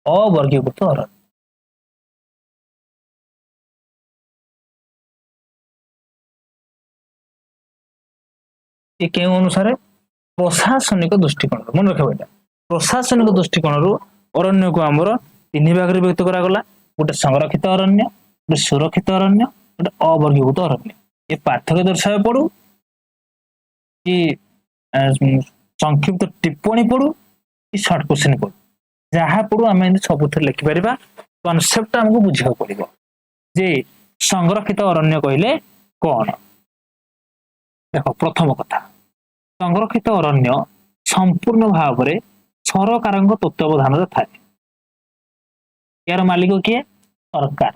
अवर्गीकृत अरण्य ये केउ अनुसार प्रशासनिक दृष्टिकोण मन रखा प्रशासनिक दृष्टिकोण अरण्य को आमर तीन भाग में व्यक्त करागला गोटे संरक्षित अरण्य गोटे सुरक्षित अरण्य गोटे अवर्गीकृत अरण्य ये पार्थक्य दर्शाए पड़ू कि संक्षिप्त टिप्पणी पड़ू कि सर्ट क्वेश्चन पड़ू जहाँ पड़ू आम सब लिखिपर कनसेप्ट आमको बुझा पड़ो जे संरक्षित अरण्य कहले कौन देख प्रथम कथा संरक्षित अरण्य संपूर्ण भाव में सरकार तत्वावधान थाए यार मालिक किए सरकार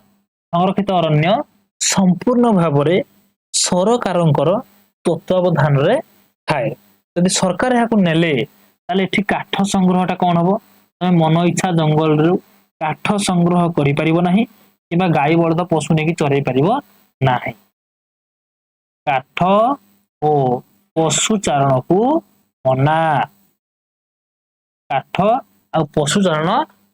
संरक्षित अरण्य संपूर्ण भाव में सरकार तत्वावधान थाए यदि सरकार यहाँ नेले ताले एठी काठ संग्रहटा कौन हम तुम मन इच्छा जंगल रु काठ संग्रह करि परिबो नाही किबा गाई बळद पशु नेकी चरई परिबो नाही काठ ओ पशु चारण को मना काठ आ पशु चारण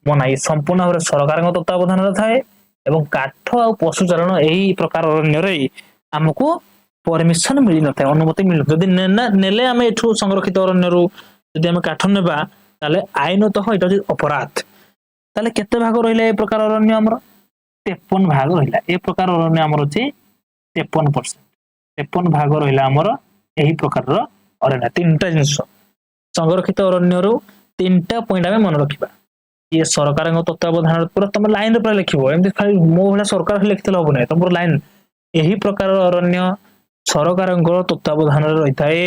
मना ये संपूर्ण भाव सरकार तत्वावधान थाए एवं काठ आ पशु चारण यही प्रकार अरण्य रे हमको परमिशन मिली न थाए अनुमति मिल जदि नेले आमे एठू संरक्षित अरण्य रु जदि आमे काठ नेबा ताले आईनतः एटा अपराध ताले केते भाग रहिला ए प्रकार अरण्य हमर 53 भाग रहिला ए प्रकार अरण्य हमर अछि 53% 53 भाग रहिला हमर एही प्रकार अरण्य तीनटा जिंस संरक्षित अरण्य रु तीनटा पॉइंट आमे मन रखिबा ये सरकार तत्वावधान पूरा तुम लाइन रे लिखिबो एमति खाली मो भला सरकार लिखितल हो नै तुम लाइन एही प्रकार अरण्य सरकार तत्वावधान रही थाए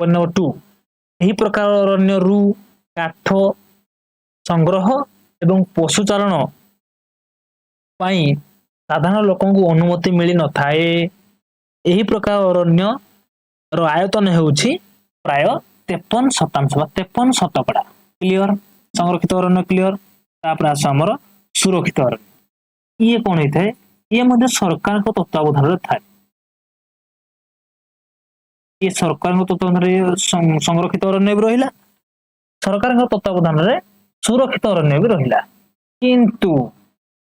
पॉइंट नंबर 2 एही प्रकार अरण्य रु काठ संग्रह एवं पशुचारण पाई साधारण लोकों को अनुमति मिली न थाए एही प्रकार अरण्य रो आयतन हेउछि प्राय 53% 53% क्लियर संरक्षित अरण्य क्लियर तापर आस हमर सुरक्षित अरण्य ये कोन हेथाय ये मध्ये सरकार को तत्वावधान रे थाए ये सरकार तत्वावधान संरक्षित अरण्य भी रहिला सरकार तत्वावधान रे सुरक्षित अरण्य भी रहिला किंतु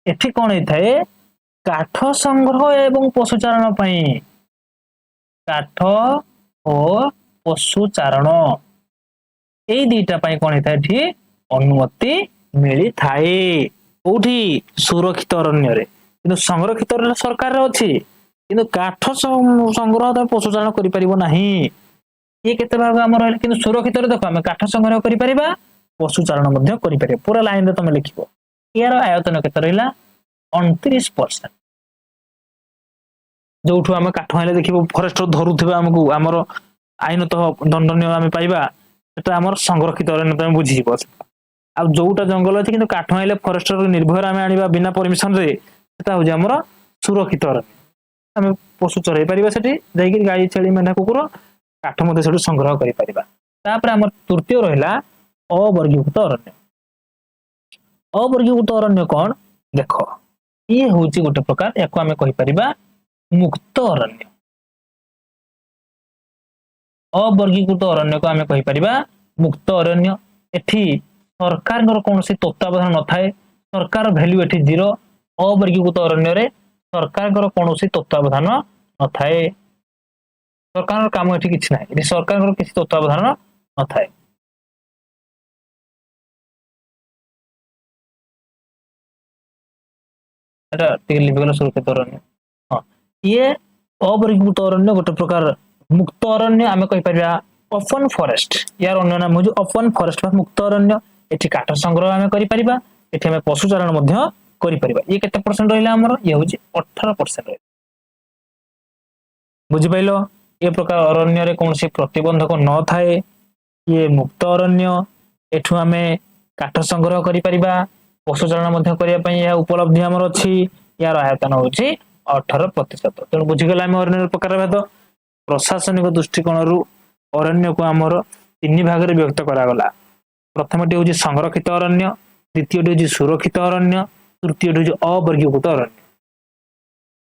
एठी कोन हेथाय काठ संग्रह एवं पशुचारण पई काठ और पशुचारण ए दीटा पई कोन हेथाय एठी अनुमति मिली थाए कोठी सुरक्षित अरण्य रे किंतु संरक्षित अरण्य सरकार रे अछि किंतु काठ संग्रह त पशुचारण करि परिबो नाही ये केते भाग हमर रहले किंतु सुरक्षित रे देखो हम काठ संग्रह करि परिबा पशुचारण मध्ये करि परिबा पूरा लाइन रे तमे लिखिबो यार आयतन केते रहिला 29% जोठु हम काठ आइले देखिबो फॉरेस्ट धरुथिबा हमकु हमर आईनतः दंडनीय हम पाइबा एटा हमर संरक्षित अरण्य तमे बुझि जिवो आ जोटा जंगल अछि किंतु काठ आइले फॉरेस्ट निर्भर हम आनिबा बिना परमिशन रे एटा हो जे हमर सुरक्षित अरण्य हम पशु चरई परिबा सेठी जाईकि गाई छेली मेंढा कुकुर काठ मध्ये सेठी संग्रह करि परिबा तापर हमर तृतीय रहिला अवर्गीकृत अरण्य अवर्गीकृत अरण्य कोन देखो ये होची गोटे प्रकार एको हमें कहि परिबा मुक्त अरण्य अवर्गीकृत अरण्य को हमें कहि परिबा मुक्त अरण्य एठी सरकार कौन सी तत्वावधान न थाए सरकार वैल्यू एठी 0 अवर्गीकृत अरण्य रे सरकार कौन सी तत्वावधान न थाए सरकार काम एठी किछि नाही एठी सरकार किछि तत्वावधान न थाए एटा टिके लिखिगला सुरक्षित अरण्य हां ये अवर्गीकृत अरण्य गोटे प्रकार मुक्त अरण्य आमे कहि परिया ओपन फॉरेस्ट यार अन्य नाम हो ओपन फॉरेस्ट बा मुक्त अरण्य एठी काठ संग्रह आमे करि परिबा एठी आमे पशु चारण मध्य करि परिबा ये केते परसेंट रहिला हमर ये होची 18% रहि बुझि पाइलो ये प्रकार अरण्य रे कोनसी प्रतिबंधक न थाए ये मुक्त अरण्य एठु आमे काठ संग्रह करि परिबा पशु चारण मध्य करिया पई या उपलब्धि हमर अछि यार आयतन होची 18% तेणु बुझिगला आमे अरण्य प्रकार भेद प्रशासनिक दृष्टिकोण रु अरण्य को हमर तीन भाग रे व्यक्त करा गला प्रथमटी होची संरक्षित अरण्य द्वितीयटी होची सुरक्षित अरण्य तृतीयटी होची अवर्गीकृत अरण्य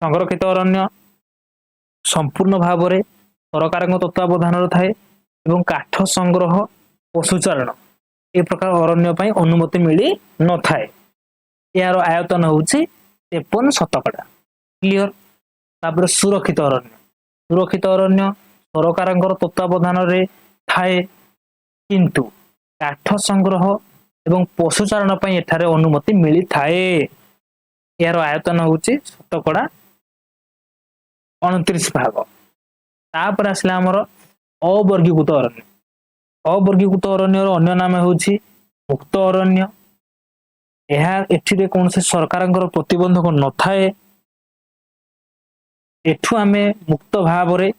संरक्षित अरण्य संपूर्ण भाव रे सरकार तत्वावधान थाए एवं काठ संग्रह पशुचारण ए प्रकार अरण्य पई अनुमति मिली न थाए यार आयतन होची 53 शतकड़ा क्लियर तापर सुरक्षित अरण्य सरकारंकर तत्वावधान रे थाए किंतु काठ संग्रह एवं पशुचारण पई एठारे अनुमति मिली थाए यार आयतन होची शतकड़ा 29 भाग तापर आसला हमर अवर्गीकृत अरण्य अन्य नाम होची मुक्त अरण्य एहा एठिरे कोनसे सरकारंकर प्रतिबंधक न थाए एठु आमे मुक्त भाव रे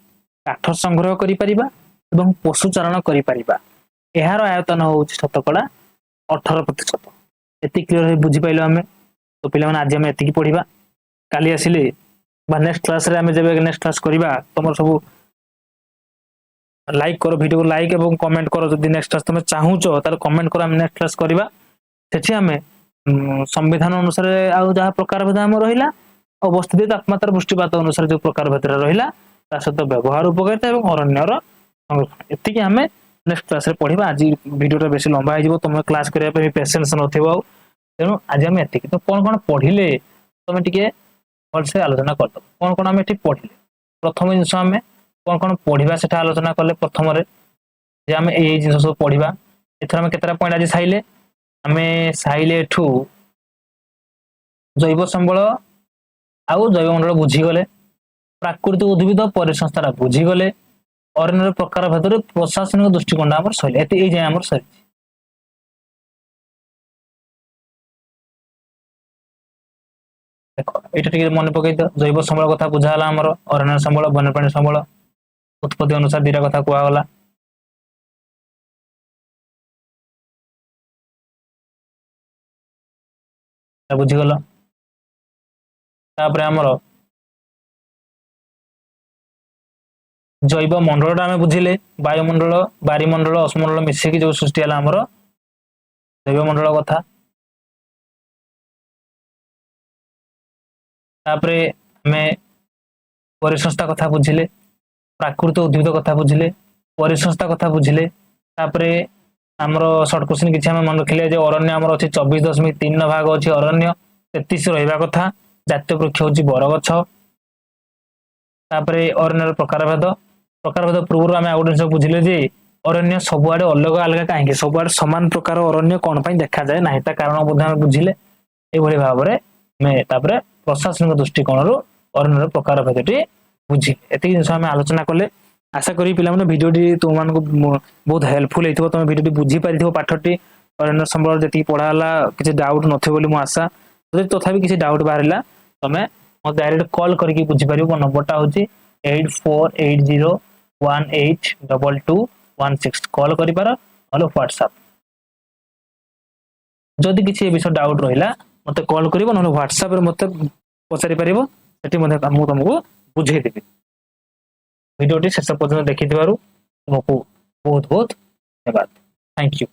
काठ संग्रह करि परिबा एवं पशु चारण करि परिबा एहार आयतन होची शतकड़ा 18% एति क्लियर बुझि पाइलो हमें तो पिला माने आज हमें एति की पढिबा काली आसिले बा नेक्स्ट क्लास रे हमें जेबे नेक्स्ट क्लास करिबा तमर सब लाइक करो वीडियो को लाइक एवं कमेंट करो जदि नेक्स्ट क्लास तुम चाहूचो ताले कमेंट करो हम नेक्स्ट क्लास करिबा सेठी हमें संविधान अनुसार आ जहा प्रकार भेद हम रहिला अवस्थित तापमात्रा वृष्टिपात अनुसार जो प्रकार भेद रहिला ता सहित व्यवहार उपकारिता एवं अरण्यर संरक्षण एति की हमें नेक्स्ट क्लास रे पढिबा आज वीडियो बेसी लंबा हो जिवो तुम क्लास करिया पे पेशेंस नथिबो तेनु आज हम एति की तो कोन पढिले तुम टिके से आलोचना करदो कोन हम एठी पढिले प्रथम जिंस हमें कोन पढिबा सेटा आलोचना करले प्रथम रे जे हम एई जिंस सब पढिबा एथरा हम केतरा पॉइंट आज साइले हमें साइले ठू जैव संबल आउ जैव मंडल बुझी गले प्राकृतिक उद्भिद परिसंस्था बुझी गले अरण्य प्रकार भेद प्रशासनिक दृष्टिकोण हमर सैले एते एई जे हमर सैले देखो एटा टिके मन पकई द जैव संबल कथा बुझाला हमर अरण्य संबल वन्यप्राणी संबल उत्पत्ति अनुसार दीरा कथा कुआ गला बुझी गला तापर हमर जैव मंडल आमे बुझिले वायुमंडल बारिमंडल असमंडल मिसे की जो सृष्टि हला हमर जैव मंडल कथा तापर हमें परिसंस्था कथा बुझिले प्राकृतिक उद्भिद कथा बुझिले परिसंस्था कथा बुझिले तापर हमरो शॉर्ट क्वेश्चन किछि हम मन रखिले जे अरण्य हमर अछि 24.3 भाग अछि अरण्य 33 रहिबा कथा जातीय वृक्ष होछि बरगछ तापर अरण्य प्रकार भेद पूर्व हम आउट सब बुझिले जे अरण्य सबुआडे अलग अलग काहे सबुआडे समान प्रकार अरण्य कोन पई देखा जाय नाही ता कारण बुझ हम बुझिले ए भली भाव रे मैं तापर प्रशासनिक दृष्टिकोण रु अरण्य प्रकार भेदटी बुझी एति जिंस हम आलोचना करले आशा करी पिला माने वीडियोटी तुम मान को बहुत हेल्पफुल हेतिबो तुम वीडियोटी बुझी पारिथिबो पाठटी अरण्य संबल जति पढाला किछि डाउट नथे बोली मु आशा जदि तथापि किछि डाउट बाहरिला तमे म डायरेक्ट कॉल करके बुझी पारिबो नंबरटा होची 8480182216 कॉल करि पार अलो व्हाट्सएप जदि किछि विषय डाउट रहिला मते कॉल करिवो न व्हाट्सएप रे मते पचारि पारिबो सेठी मते मु तुमको बुझे देबी वीडियोटी शेष पर्यंत देखि दिबारु तुमको बहुत बहुत धन्यवाद थैंक यू।